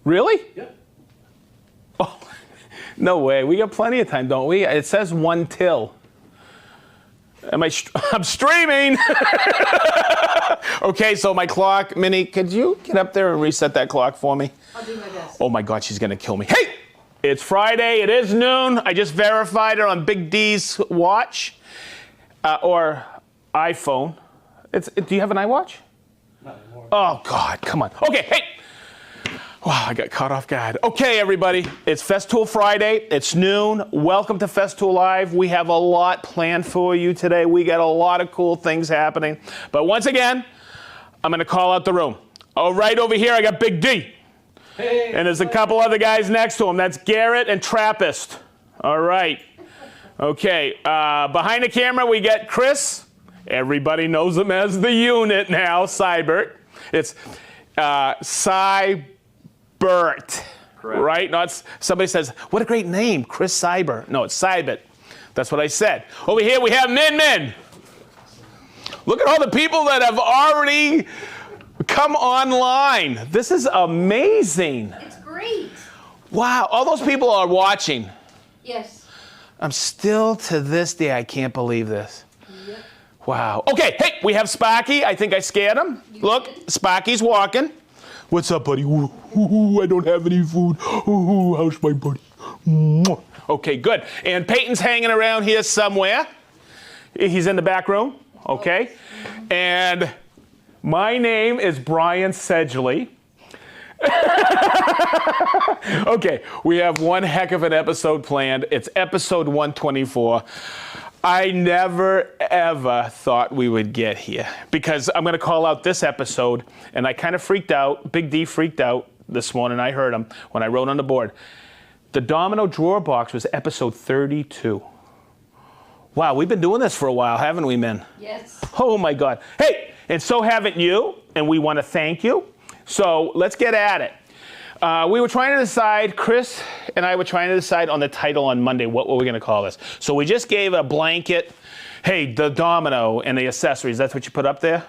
Really? Yep. Oh, no way. We got plenty of time, don't we? It says 1 till. I'm streaming. Okay, so my clock, Minnie, could you get up there and reset that clock for me? I'll do my best. Oh my God, she's gonna kill me. Hey, it's Friday, it is noon. I just verified it on Big D's watch or iPhone. Do you have an iWatch? Not anymore. Oh God, come on. Okay, hey. Wow, I got caught off guard. Okay, everybody, it's Festool Friday. It's noon. Welcome to Festool Live. We have a lot planned for you today. We got a lot of cool things happening. But once again, I'm going to call out the room. Oh, right over here, I got Big D. Hey, and there's a couple other guys next to him. That's Garrett and Trappist. All right. Okay, behind the camera, we get Chris. Everybody knows him as the unit now, Cybert. It's Cybert, right? Not somebody says, what a great name, Chris Cyber. No, it's Cybert. That's what I said. Over here we have Min. Look at all the people that have already come online. This is amazing. It's great. Wow, all those people are watching. Yes. I'm still to this day, I can't believe this. Yep. Wow. Okay, hey, we have Sparky. I think I scared him. Look, Sparky's walking. What's up, buddy? Ooh, I don't have any food. Ooh, how's my buddy? Mwah. Okay, good. And Peyton's hanging around here somewhere. He's in the back room, okay? And my name is Brian Sedgley. Okay, we have one heck of an episode planned. It's episode 124. I never, ever thought we would get here because I'm going to call out this episode, and I kind of freaked out. Big D freaked out this morning. I heard him when I wrote on the board. The Domino drawer box was episode 32. Wow, we've been doing this for a while, haven't we, Min? Yes. Oh, my God. Hey, and so haven't you, and we want to thank you. So let's get at it. We were trying to decide, Chris and I were trying to decide on the title on Monday, what were we going to call this? So we just gave a blanket, hey, the Domino and the accessories. That's what you put up there?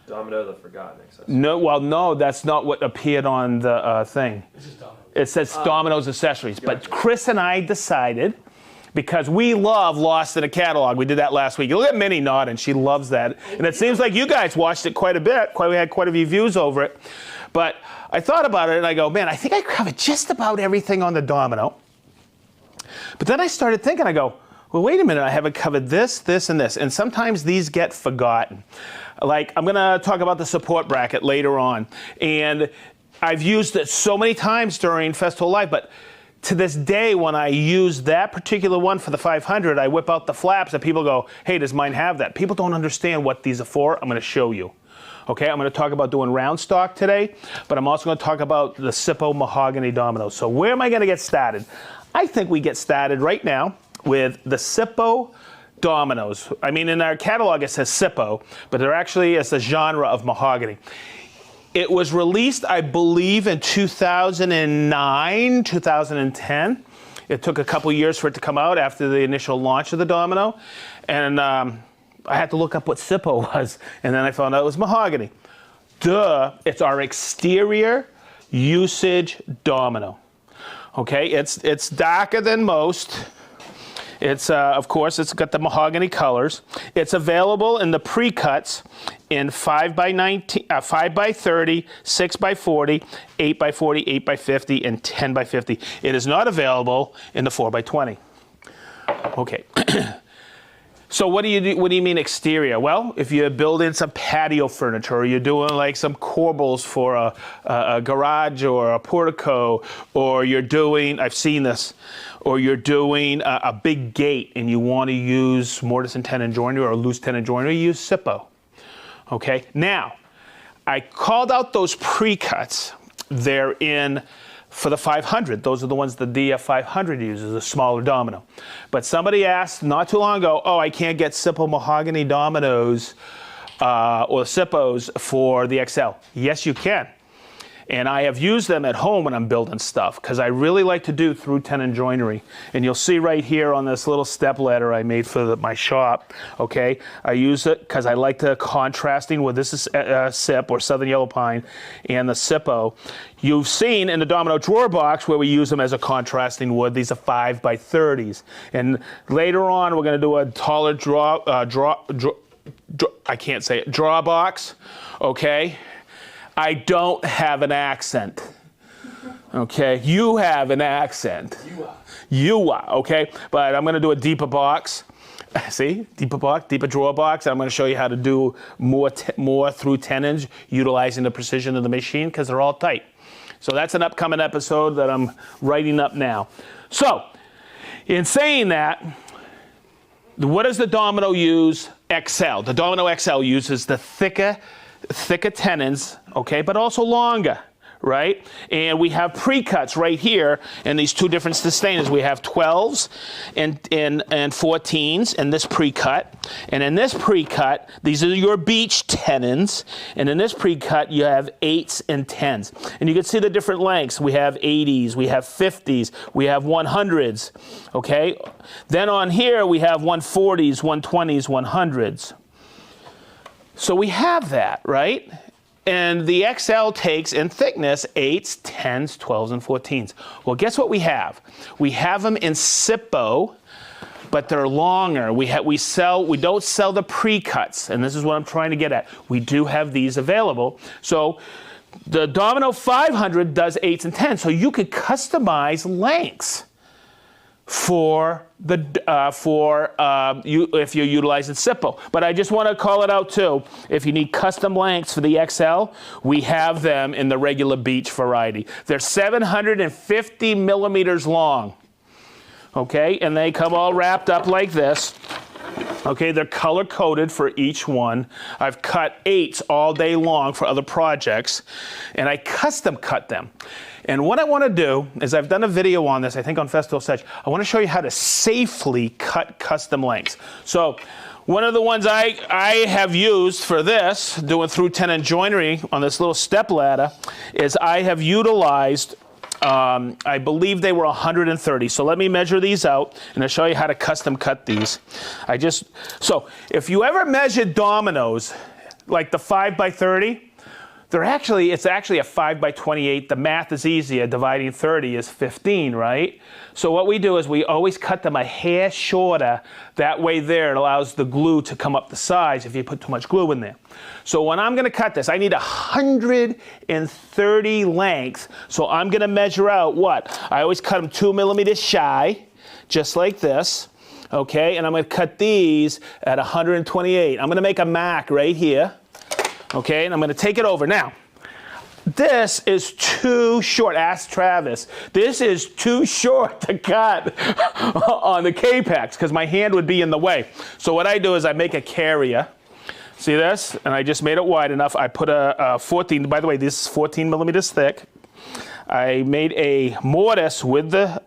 Domino, the forgotten accessory. No, well, no, that's not what appeared on the thing. This is Domino. It says Domino's accessories. But Chris and I decided, because we love Lost in a Catalog. We did that last week. Look at Minnie nodding. She loves that. And it seems like you guys watched it quite a bit. We had quite a few views over it. But I thought about it and I go, man, I think I covered just about everything on the Domino. But then I started thinking, I go, well, wait a minute, I haven't covered this, this, and this. And sometimes these get forgotten. Like, I'm gonna talk about the support bracket later on. And I've used it so many times during Festool Live, but to this day, when I use that particular one for the 500, I whip out the flaps and people go, hey, does mine have that? People don't understand what these are for. I'm gonna show you. Okay, I'm going to talk about doing round stock today, but I'm also going to talk about the Sippo mahogany dominoes. So where am I going to get started? I think we get started right now with the Sippo dominoes. I mean, in our catalog it says Sippo, but they're actually, it's a genre of mahogany. It was released, I believe, in 2009, 2010. It took a couple years for it to come out after the initial launch of the domino. And I had to look up what Sippo was, and then I found out it was mahogany. Duh, it's our exterior usage domino. Okay, it's darker than most. It's, of course, it's got the mahogany colors. It's available in the pre-cuts in 5x19, 5x30, 6x40, 8x40, 8x50, and 10x50. It is not available in the 4x20. Okay. So what do you mean exterior? Well, if you're building some patio furniture, or you're doing like some corbels for a garage or a portico, or you're doing, I've seen this, or you're doing a big gate and you want to use mortise and tenon joinery or loose tenon joinery, you use Sippo. Okay, now, I called out those pre-cuts. They're in for the 500. Those are the ones the DF500 uses, a smaller domino. But somebody asked not too long ago, oh, I can't get Sippo mahogany dominoes or Sippos for the XL. Yes, you can. And I have used them at home when I'm building stuff because I really like to do through tenon joinery. And you'll see right here on this little step ladder I made for my shop, okay? I use it because I like the contrasting with this is Sip or Southern Yellow Pine and the Sippo. You've seen in the Domino drawer box where we use them as a contrasting wood. These are 5x30s. And later on we're going to do a taller I can't say it, draw box, okay? I don't have an accent, okay? You have an accent. You are, okay? But I'm gonna do a deeper box. See, deeper box, deeper drawer box. I'm gonna show you how to do more through tenons, utilizing the precision of the machine because they're all tight. So that's an upcoming episode that I'm writing up now. So, in saying that, what does the Domino use? XL. The Domino XL uses the thicker tenons, okay, but also longer, right? And we have pre-cuts right here in these two different sustainers. We have 12s and 14s in this pre-cut. And in this pre-cut, these are your beach tenons. And in this pre-cut, you have 8s and 10s. And you can see the different lengths. We have 80s, we have 50s, we have 100s, okay? Then on here, we have 140s, 120s, 100s. So we have that, right? And the XL takes in thickness 8s, 10s, 12s, and 14s. Well, guess what we have? We have them in Sippo, but they're longer. We don't sell the pre-cuts, and this is what I'm trying to get at. We do have these available. So the Domino 500 does 8s and 10s, so you could customize lengths for the if you're utilizing Sippo. But I just want to call it out too. If you need custom lengths for the XL, we have them in the regular beach variety. They're 750 millimeters long. Okay, and they come all wrapped up like this. Okay, they're color coded for each one. I've cut 8s all day long for other projects, and I custom cut them. And what I want to do is, I've done a video on this, I think on Festool Sedge. I want to show you how to safely cut custom lengths. So one of the ones I have used for this, doing through tenon joinery on this little step ladder, is I have utilized, I believe they were 130. So let me measure these out and I'll show you how to custom cut these. So if you ever measured Dominoes, like the 5x30, it's actually a 5x28. The math is easier. Dividing 30 is 15, right? So what we do is we always cut them a hair shorter. That way there, it allows the glue to come up the sides if you put too much glue in there. So when I'm going to cut this, I need 130 length. So I'm going to measure out what? I always cut them 2 millimeters shy, just like this. Okay, and I'm going to cut these at 128. I'm going to make a mark right here. Okay, and I'm going to take it over. Now, this is too short. Ask Travis. This is too short to cut on the K-Pax because my hand would be in the way. So what I do is I make a carrier. See this? And I just made it wide enough. I put a 14, by the way, this is 14 millimeters thick. I made a mortise with the,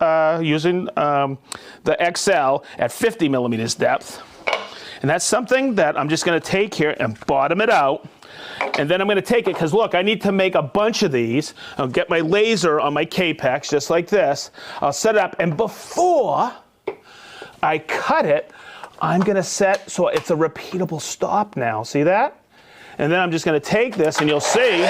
using the XL at 50 millimeters depth. And that's something that I'm just going to take here and bottom it out. And then I'm going to take it, because look, I need to make a bunch of these. I'll get my laser on my K-Pax, just like this. I'll set it up, and before I cut it, I'm going to set, so it's a repeatable stop now. See that? And then I'm just going to take this, and you'll see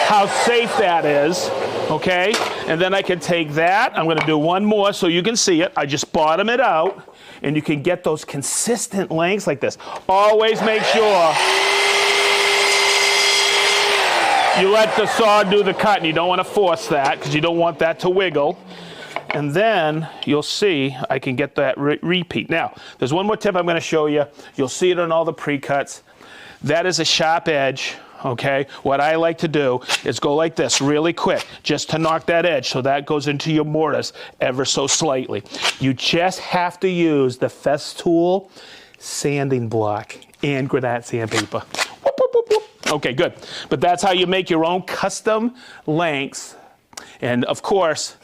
how safe that is, okay? And then I can take that. I'm going to do one more so you can see it. I just bottom it out. And you can get those consistent lengths like this. Always make sure you let the saw do the cut, and you don't want to force that because you don't want that to wiggle. And then you'll see I can get that repeat. Now, there's one more tip I'm going to show you. You'll see it on all the pre-cuts. That is a sharp edge. Okay, what I like to do is go like this really quick just to knock that edge, so that goes into your mortise ever so slightly. You just have to use the Festool sanding block and granite sandpaper. Whoop, whoop, whoop, whoop. Okay, good. But that's how you make your own custom lengths. And of course,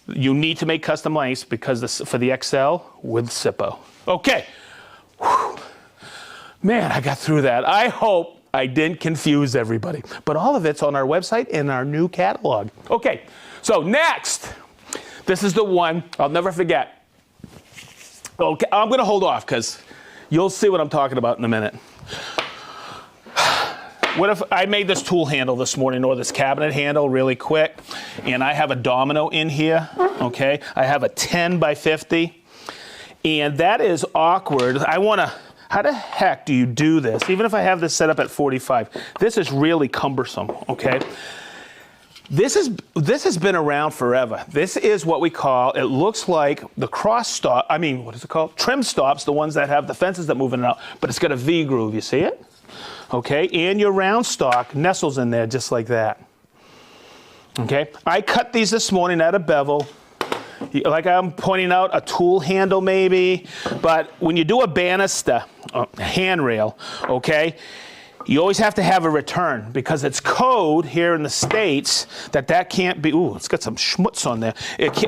you need to make custom lengths because for the XL with Sippo. Okay. Whew. Man, I got through that. I hope I didn't confuse everybody. But all of it's on our website and our new catalog. Okay, so next, this is the one I'll never forget. Okay, I'm going to hold off because you'll see what I'm talking about in a minute. What if I made this tool handle this morning, or this cabinet handle really quick, and I have a Domino in here, okay? I have a 10 by 50, and that is awkward. I want to, how the heck do you do this? Even if I have this set up at 45, this is really cumbersome, okay? This has been around forever. This is what we call, it looks like the cross stop, what is it called? Trim stops, the ones that have the fences that move in and out, but it's got a V groove, you see it? Okay, and your round stock nestles in there just like that. Okay, I cut these this morning at a bevel. Like I'm pointing out, a tool handle maybe, but when you do a banister, a handrail, okay, you always have to have a return because it's code here in the States that can't be, ooh, it's got some schmutz on there,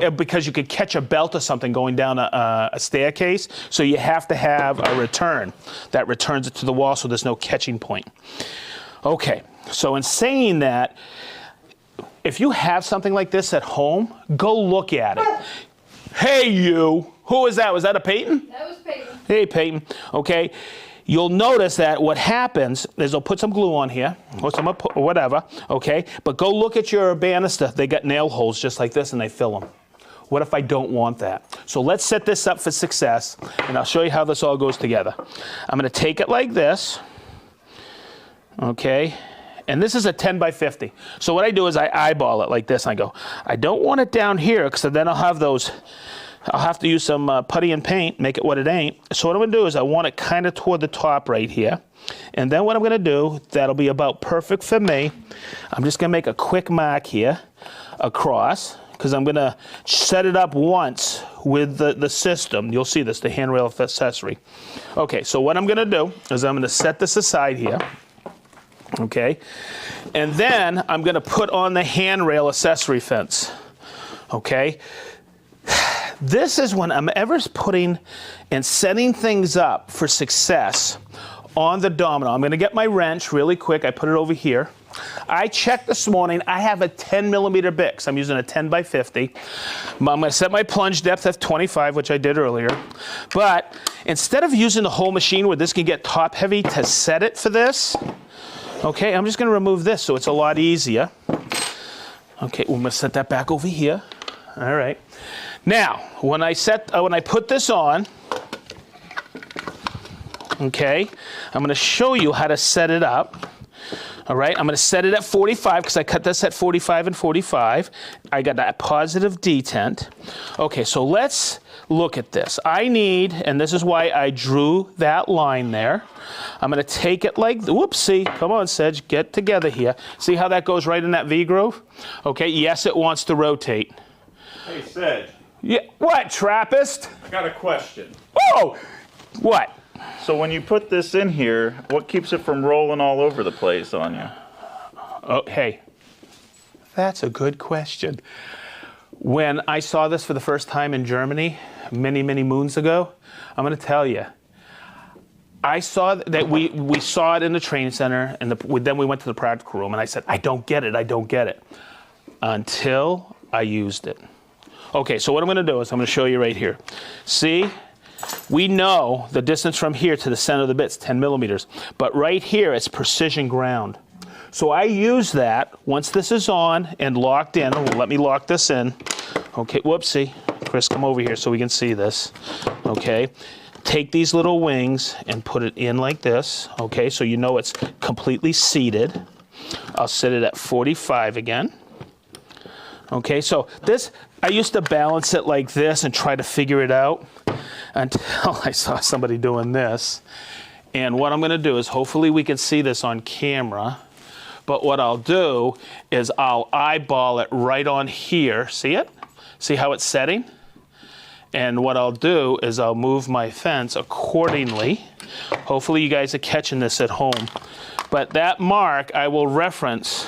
because you could catch a belt or something going down a staircase, so you have to have a return that returns it to the wall so there's no catching point. Okay, so in saying that, if you have something like this at home, go look at it. Hey you, who was that? Was that a Peyton? That was Peyton. Hey Peyton, okay. You'll notice that what happens is they'll put some glue on here, or some whatever, okay? But go look at your banister. They got nail holes just like this, and they fill them. What if I don't want that? So let's set this up for success, and I'll show you how this all goes together. I'm going to take it like this, okay? And this is a 10 by 50. So what I do is I eyeball it like this, and I go, I don't want it down here, because then I'll have to use some putty and paint, make it what it ain't. So what I'm gonna do is I want it kind of toward the top right here. And then what I'm gonna do, that'll be about perfect for me. I'm just gonna make a quick mark here across, because I'm gonna set it up once with the system. You'll see this, the handrail accessory. Okay, so what I'm gonna do is I'm gonna set this aside here. Okay, and then I'm gonna put on the handrail accessory fence. Okay. This is when I'm ever putting and setting things up for success on the Domino. I'm going to get my wrench really quick. I put it over here. I checked this morning. I have a 10 millimeter Bix. I'm using a 10 by 50. I'm going to set my plunge depth at 25, which I did earlier. But instead of using the whole machine where this can get top heavy to set it for this, okay, I'm just going to remove this so it's a lot easier. Okay, we're going to set that back over here. All right. Now, when I put this on, okay, I'm going to show you how to set it up. All right, I'm going to set it at 45 because I cut this at 45 and 45. I got that positive detent. Okay, so let's look at this. I need, and this is why I drew that line there. I'm going to take it like, whoopsie, come on, Sedge, get together here. See how that goes right in that V groove? Okay, yes, it wants to rotate. Hey, Sedge. Yeah, what, Trappist? I got a question. Oh, what? So when you put this in here, what keeps it from rolling all over the place on you? Oh, hey, that's a good question. When I saw this for the first time in Germany many, many moons ago, I'm going to tell you, I saw that we saw it in the training center, and then we went to the practical room, and I said, I don't get it, until I used it. Okay, so what I'm going to do is I'm going to show you right here. See, we know the distance from here to the center of the bit's 10 millimeters, but right here it's precision ground. So I use that once this is on and locked in. Let me lock this in. Okay, whoopsie. Chris, come over here so we can see this. Okay, take these little wings and put it in like this. Okay, so you know it's completely seated. I'll set it at 45 again. Okay, so this, I used to balance it like this and try to figure it out until I saw somebody doing this. And what I'm going to do is, hopefully we can see this on camera, but what I'll do is I'll eyeball it right on here. See it? See how it's setting? And what I'll do is I'll move my fence accordingly. Hopefully you guys are catching this at home. But that mark I will reference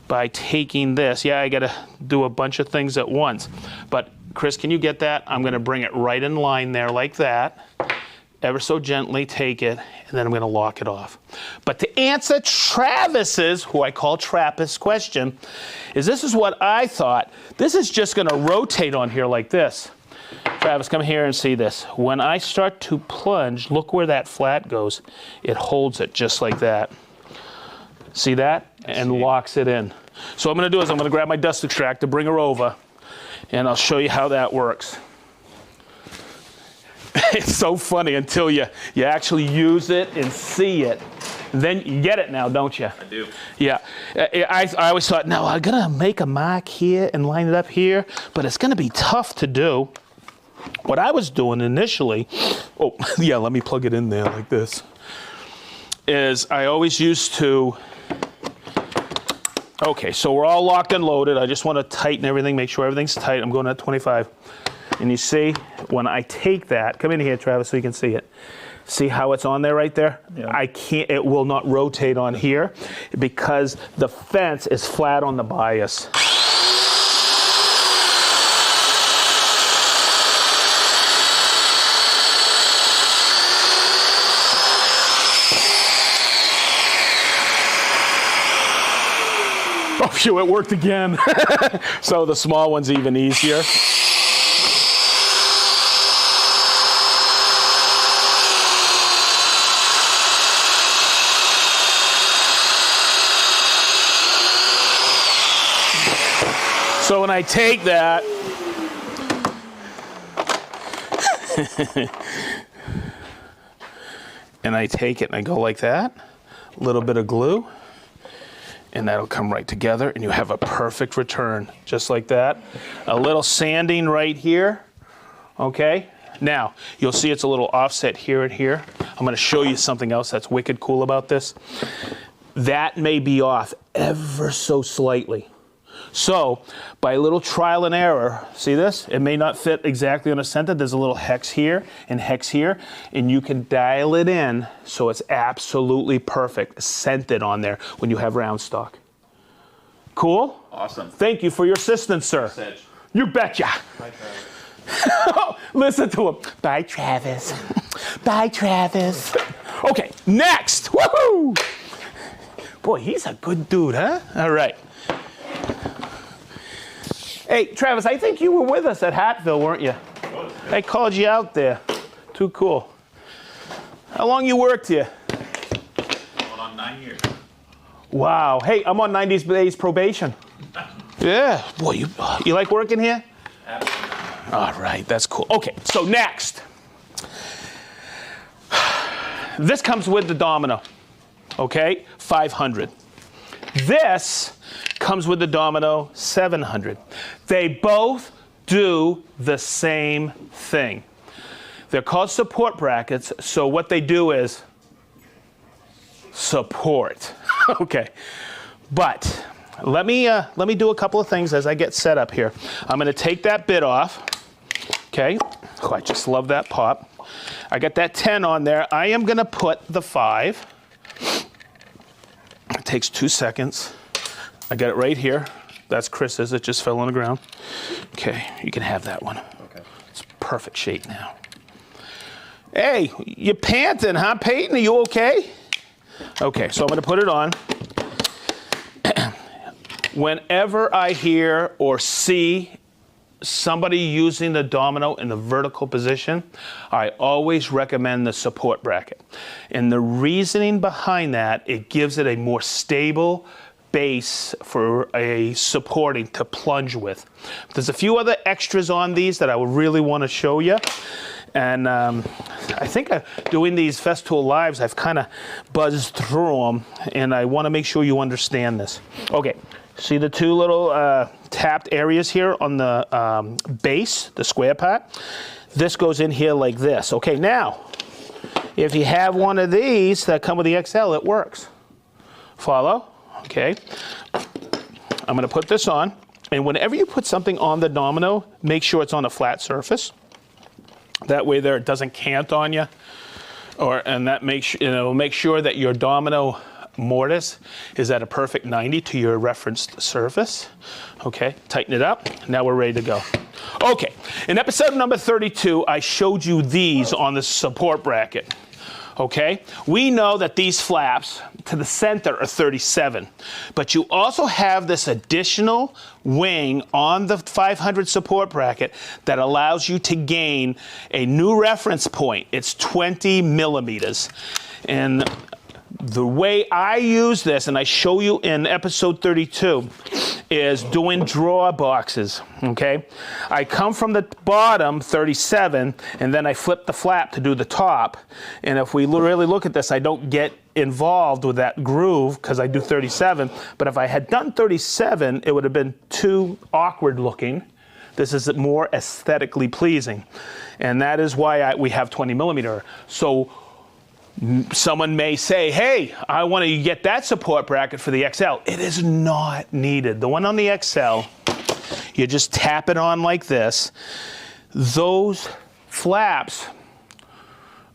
by taking this. Yeah, I got to do a bunch of things at once. But Chris, can you get that? I'm going to bring it right in line there like that. Ever so gently take it, and then I'm going to lock it off. But to answer Travis's, who I call Trappist, question, this is what I thought. This is just going to rotate on here like this. Travis, come here and see this. When I start to plunge, look where that flat goes. It holds it just like that. See that? And locks it in. So what I'm going to do is I'm going to grab my dust extractor, bring her over, and I'll show you how that works. It's so funny until you actually use it and see it. Then you get it now, don't you? I do. Yeah. I always thought, no, I'm going to make a mark here and line it up here, but it's going to be tough to do. What I was doing initially, oh, yeah, let me plug it in there like this, is I always used to, okay, so we're all locked and loaded. I just want to tighten everything, make sure everything's tight. I'm going at 25. And you see, when I take that, come in here, Travis, so you can see it. See how it's on there right there? Yeah. I can't, it will not rotate on here because the fence is flat on the bias. Oh, phew, it worked again. So the small one's even easier. So when I take that, and I take it and I go like that, a little bit of glue, and that'll come right together and you have a perfect return, just like that. A little sanding right here, okay? Now, you'll see it's a little offset here and here. I'm gonna show you something else that's wicked cool about this. That may be off ever so slightly. So, by a little trial and error, see this? It may not fit exactly on the center. There's a little hex here, and you can dial it in so it's absolutely perfect, scented on there when you have round stock. Cool? Awesome. Thank you for your assistance, sir. Sedge. You betcha. Bye, Travis. Listen to him. Bye, Travis. Bye, Travis. Okay, next. Woohoo! Boy, he's a good dude, huh? All right. Hey, Travis, I think you were with us at Hatfield, weren't you? I called you out there. Too cool. How long you worked here? Going on 9 years. Wow. Hey, I'm on 90 days probation. Yeah. Boy, you like working here? Absolutely. All right, that's cool. Okay, so next. This comes with the Domino, okay? 500. This comes with the Domino 700. They both do the same thing. They're called support brackets, so what they do is support. Okay, but let me do a couple of things as I get set up here. I'm gonna take that bit off, okay? Oh, I just love that pop. I got that 10 on there. I am gonna put the 5. It takes 2 seconds. I got it right here. That's Chris's. It just fell on the ground. Okay, you can have that one. Okay. It's perfect shape now. Hey, you panting, huh, Peyton? Are you okay? Okay, so I'm going to put it on. Whenever I hear or see somebody using the Domino in the vertical position, I always recommend the support bracket. And the reasoning behind that, it gives it a more stable base for a supporting to plunge with. There's a few other extras on these that I would really want to show you. And I think doing these Festool lives, I've kind of buzzed through them, and I want to make sure you understand this. Okay, see the two little tapped areas here on the base, the square part? This goes in here like this. Okay, now, if you have one of these that come with the XL, it works. Follow? Okay. I'm going to put this on, and whenever you put something on the Domino, make sure it's on a flat surface. That way there it doesn't cant on you, and that makes make sure that your Domino mortise is at a perfect 90 to your referenced surface. Okay, tighten it up. Now we're ready to go. Okay, in episode number 32, I showed you these on the support bracket. Okay? We know that these flaps to the center are 37, but you also have this additional wing on the 500 support bracket that allows you to gain a new reference point. It's 20 millimeters. And the way I use this, and I show you in episode 32, is doing drawer boxes, okay? I come from the bottom, 37, and then I flip the flap to do the top. And if we really look at this, I don't get involved with that groove because I do 37. But if I had done 37, it would have been too awkward looking. This is more aesthetically pleasing. And that is why we have 20 millimeter. So someone may say, hey, I want to get that support bracket for the XL. It is not needed. The one on the XL, you just tap it on like this. Those flaps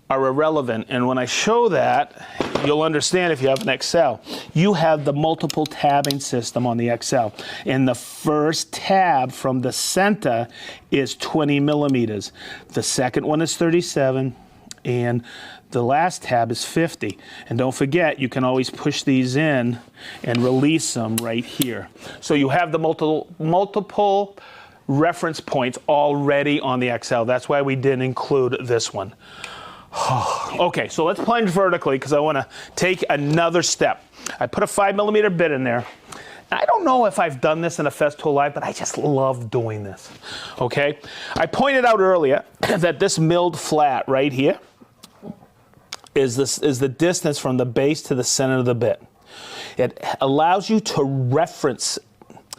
are irrelevant. And when I show that, you'll understand if you have an XL. You have the multiple tabbing system on the XL. And the first tab from the center is 20 millimeters. The second one is 37. And the last tab is 50. And don't forget, you can always push these in and release them right here. So you have the multiple reference points already on the XL. That's why we didn't include this one. Okay, so let's plunge vertically because I want to take another step. I put a 5 millimeter bit in there. I don't know if I've done this in a Festool Live, but I just love doing this. Okay? I pointed out earlier that this milled flat right here is the distance from the base to the center of the bit. It allows you to reference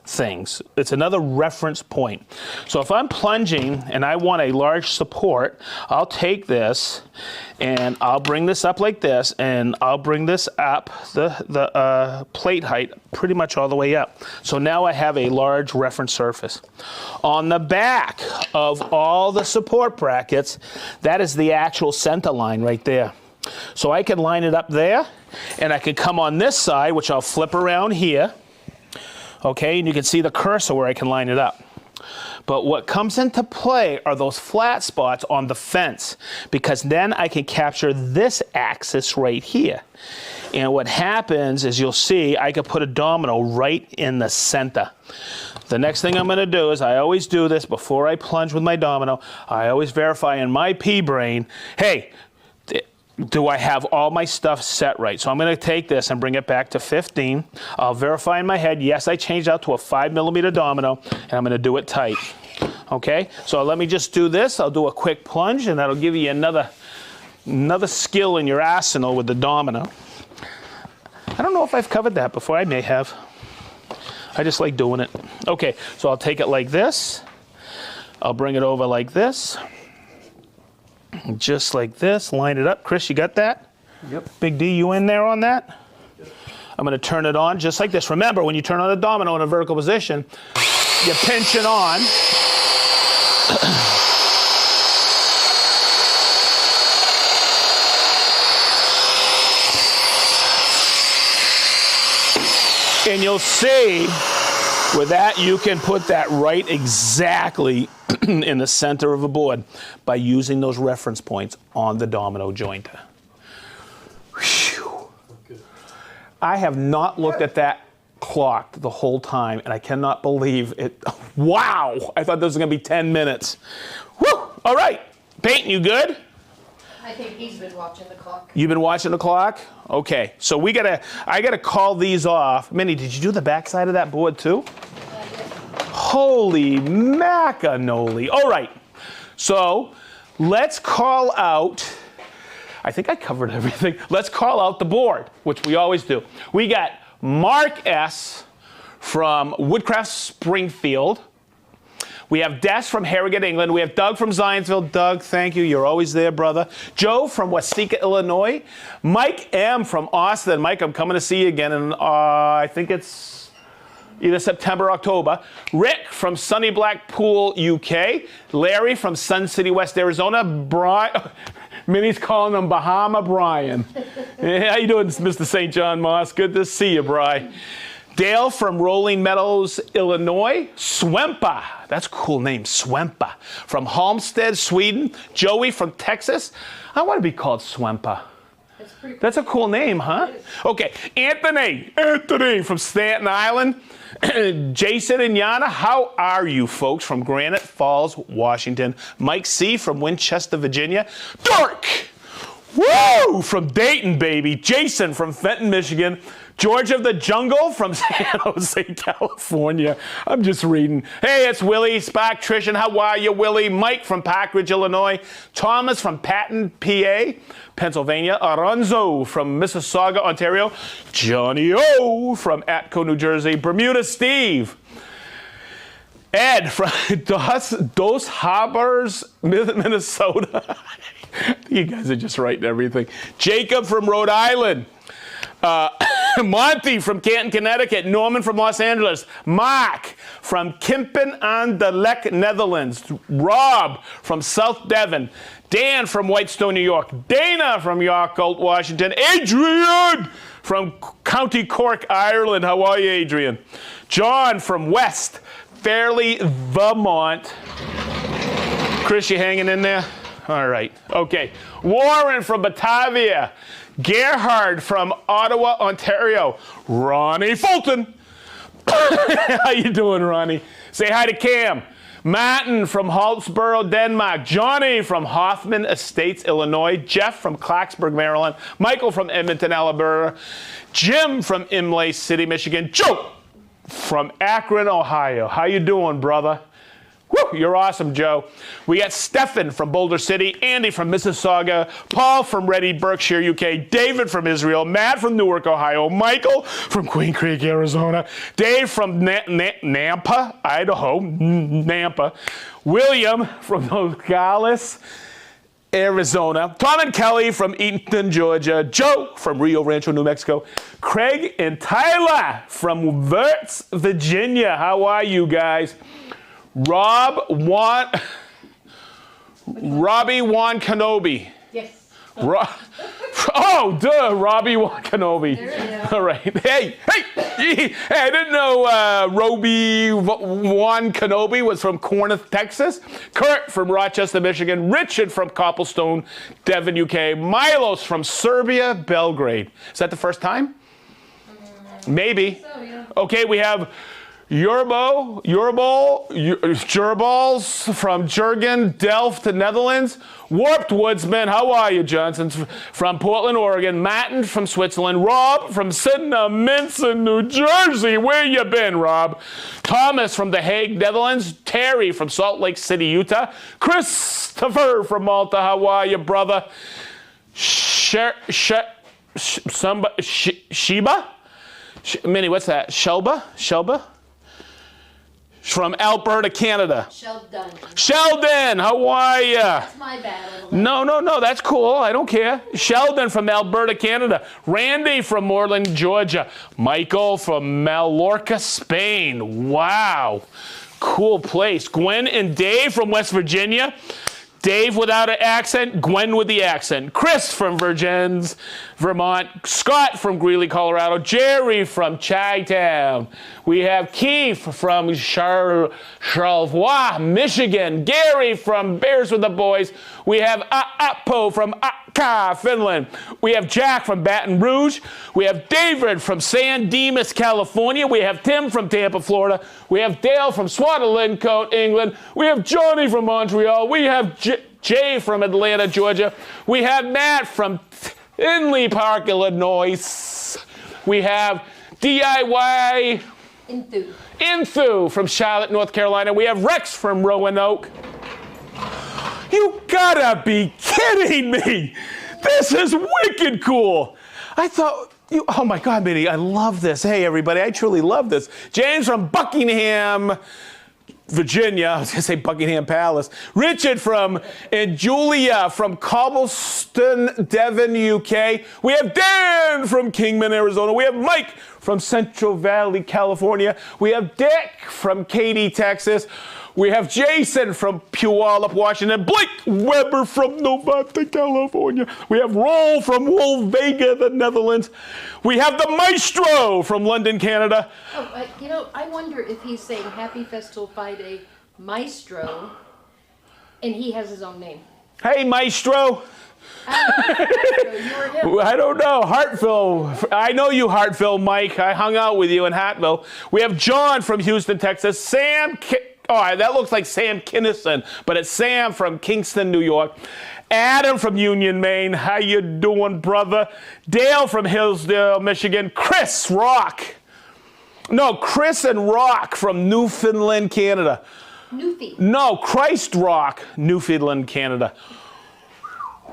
things. It's another reference point. So if I'm plunging and I want a large support, I'll take this and I'll bring this up like this, and I'll bring this up the plate height pretty much all the way up. So now I have a large reference surface. On the back of all the support brackets, that is the actual center line right there. So I can line it up there, and I can come on this side, which I'll flip around here. Okay, and you can see the cursor where I can line it up. But what comes into play are those flat spots on the fence, because then I can capture this axis right here. And what happens is, you'll see I can put a domino right in the center. The next thing I'm going to do is, I always do this before I plunge with my domino. I always verify in my P-brain, hey, do I have all my stuff set right? So I'm going to take this and bring it back to 15. I'll verify in my head, yes, I changed out to a 5 millimeter domino, and I'm going to do it tight. Okay, so let me just do this. I'll do a quick plunge, and that'll give you another skill in your arsenal with the domino. I don't know if I've covered that before. I may have. I just like doing it. Okay, so I'll take it like this. I'll bring it over like this. Just like this, line it up. Chris, you got that? Yep. Big D, you in there on that? Yep. I'm going to turn it on just like this. Remember, when you turn on a domino in a vertical position, you pinch it on. And you'll see with that, you can put that right exactly in the center of a board by using those reference points on the domino jointer. Whew. I have not looked at that clock the whole time, and I cannot believe it. Wow! I thought this was going to be 10 minutes. Woo! All right. Peyton, you good? I think he's been watching the clock. You've been watching the clock? Okay. So I gotta call these off. Minnie, did you do the backside of that board too? Holy macanoli. All right. So let's call out, I think I covered everything. Let's call out the board, which we always do. We got Mark S. from Woodcraft Springfield. We have Des from Harrogate, England. We have Doug from Zionsville. Doug, thank you. You're always there, brother. Joe from Waseca, Illinois. Mike M. from Austin. Mike, I'm coming to see you again in, I think it's either September or October. Rick from sunny Blackpool, UK. Larry from Sun City, West Arizona. Brian, Minnie's calling him Bahama Brian. Hey, how you doing, Mr. St. John Moss? Good to see you, Bri. Dale from Rolling Meadows, Illinois. Swempa, that's a cool name, Swempa. From Halmstad, Sweden. Joey from Texas. I want to be called Swempa. That's a cool name, huh? Okay, Anthony from Staten Island. Jason and Yana, how are you folks from Granite Falls, Washington? Mike C from Winchester, Virginia. Dork! Woo! From Dayton, baby. Jason from Fenton, Michigan. George of the Jungle from San Jose, California. I'm just reading. Hey, it's Willie, Spock, Trish, and how are you, Willie? Mike from Pack Ridge, Illinois. Thomas from Patton, PA, Pennsylvania. Aronzo from Mississauga, Ontario. Johnny O from Atco, New Jersey. Bermuda Steve. Ed from Dos Harbors, Minnesota. You guys are just writing everything. Jacob from Rhode Island. Monty from Canton, Connecticut. Norman from Los Angeles. Mark from Kimpen aan de Lek, Netherlands. Rob from South Devon. Dan from Whitestone, New York. Dana from Yakult, Washington. Adrian from County Cork, Ireland. How are you, Adrian? John from West Fairleigh, Vermont. Chris, you hanging in there? All right. Okay. Warren from Batavia. Gerhard from Ottawa, Ontario. Ronnie Fulton. How you doing, Ronnie? Say hi to Cam. Martin from Halsborough, Denmark. Johnny from Hoffman Estates, Illinois. Jeff from Clarksburg, Maryland. Michael from Edmonton, Alberta. Jim from Imlay City, Michigan. Joe from Akron, Ohio. How you doing, brother? Woo, you're awesome, Joe. We got Stefan from Boulder City, Andy from Mississauga, Paul from Reading, Berkshire, UK, David from Israel, Matt from Newark, Ohio, Michael from Queen Creek, Arizona, Dave from Nampa, Idaho, Nampa, William from Nogales, Arizona, Tom and Kelly from Eaton, Georgia, Joe from Rio Rancho, New Mexico, Craig and Tyler from Wirtz, Virginia. How are you guys? Robbie Juan Kenobi. Yes. Robbie Juan Kenobi. There we go. All right. Hey, I didn't know Robbie Juan Kenobi was from Corinth, Texas. Kurt from Rochester, Michigan. Richard from Copplestone, Devon, UK. Milos from Serbia, Belgrade. Is that the first time? Maybe. So, yeah. Okay, we have Jurballs from Jurgen, Delft, the Netherlands. Warped Woodsman, how are you, Johnson? From Portland, Oregon. Matten from Switzerland. Rob from Minson, New Jersey. Where you been, Rob? Thomas from The Hague, Netherlands. Terry from Salt Lake City, Utah. Christopher from Malta, how are you, brother? Sheba? Minnie, what's that? Shelba? From Alberta, Canada. Sheldon, how are you? That's my bad. No, that's cool. I don't care. Sheldon from Alberta, Canada. Randy from Moreland, Georgia. Michael from Mallorca, Spain. Wow. Cool place. Gwen and Dave from West Virginia. Dave without an accent, Gwen with the accent. Chris from Virgins, Vermont. Scott from Greeley, Colorado. Jerry from Chi-Town. We have Keith from Charlevoix, Michigan. Gary from Bears with the Boys. We have Appo from Akka, Finland. We have Jack from Baton Rouge. We have David from San Dimas, California. We have Tim from Tampa, Florida. We have Dale from Swaddling-Coat, England. We have Johnny from Montreal. We have Jay from Atlanta, Georgia. We have Matt from Tinley Park, Illinois. We have DIY Inthu from Charlotte, North Carolina. We have Rex from Roanoke. You gotta be kidding me! This is wicked cool! I thought, oh my God, Minnie, I love this. Hey, everybody, I truly love this. James from Buckingham, Virginia. I was gonna say Buckingham Palace. Richard and Julia from Cobbleston, Devon, UK. We have Dan from Kingman, Arizona. We have Mike from Central Valley, California. We have Dick from Katy, Texas. We have Jason from Puyallup, Washington. Blake Weber from Novata, California. We have Roll from Wolvega, the Netherlands. We have the Maestro from London, Canada. Oh, I wonder if he's saying Happy Festool Friday Maestro, and he has his own name. Hey, Maestro. You were him. I don't know. Hartville. I know you, Hartville, Mike. I hung out with you in Hartville. We have John from Houston, Texas. Sam. Oh, that looks like Sam Kinnison, but it's Sam from Kingston, New York. Adam from Union, Maine. How you doing, brother? Dale from Hillsdale, Michigan. Chris and Rock from Newfoundland, Canada. Newfie. No, Christ Rock, Newfoundland, Canada.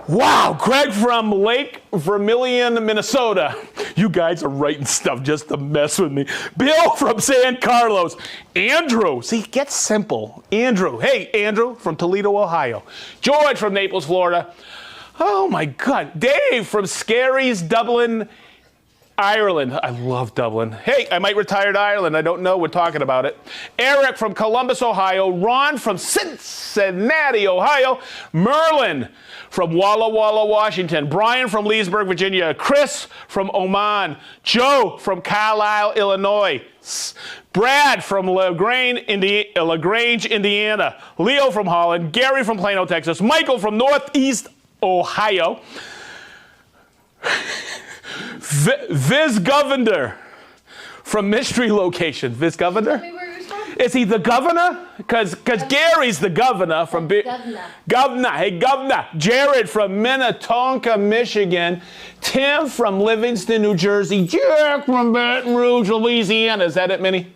Wow, Greg from Lake Vermilion, Minnesota. You guys are writing stuff just to mess with me. Bill from San Carlos. Andrew, see, it gets simple. Andrew, hey, Andrew from Toledo, Ohio. George from Naples, Florida. Oh my God. Dave from Scaries, Dublin, Ireland. I love Dublin. Hey, I might retire to Ireland. I don't know. We're talking about it. Eric from Columbus, Ohio. Ron from Cincinnati, Ohio. Merlin from Walla Walla, Washington. Brian from Leesburg, Virginia. Chris from Oman. Joe from Carlisle, Illinois. Brad from LaGrange, Indiana. Leo from Holland. Gary from Plano, Texas. Michael from Northeast Ohio. Viz Governor from Mystery Location. Viz Governor? Tell me where you're from. Is he the governor? Because Gary's the governor from... Governor. Governor. Hey, Governor. Jared from Minnetonka, Michigan. Tim from Livingston, New Jersey. Jack from Baton Rouge, Louisiana. Is that it, Minnie?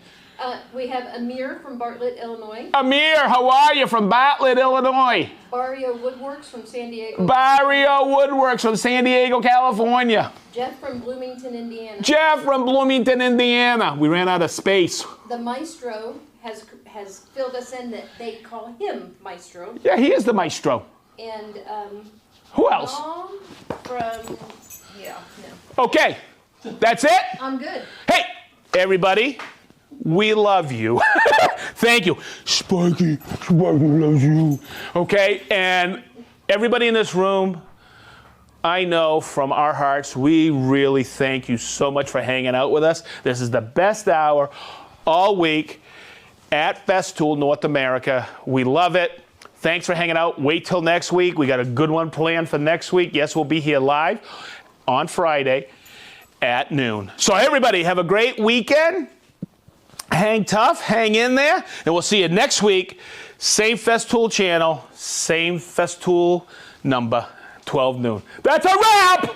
We have Amir from Bartlett, Illinois. Amir, how are you? From Bartlett, Illinois. Barrio Woodworks from San Diego. Barrio Woodworks from San Diego, California. Jeff from Bloomington, Indiana. Jeff from Bloomington, Indiana. We ran out of space. The Maestro has filled us in that they call him Maestro. Yeah, he is the maestro. And Who else? Mom from no. Okay, that's it. I'm good. Hey, everybody, we love you. Thank you. Sparky loves you. Okay, and everybody in this room, I know from our hearts, we really thank you so much for hanging out with us. This is the best hour all week at Festool, North America. We love it. Thanks for hanging out. Wait till next week. We got a good one planned for next week. Yes, we'll be here live on Friday at noon. So everybody, have a great weekend. Hang tough, hang in there, and we'll see you next week. Same Festool channel, same Festool number, 12 noon. That's a wrap!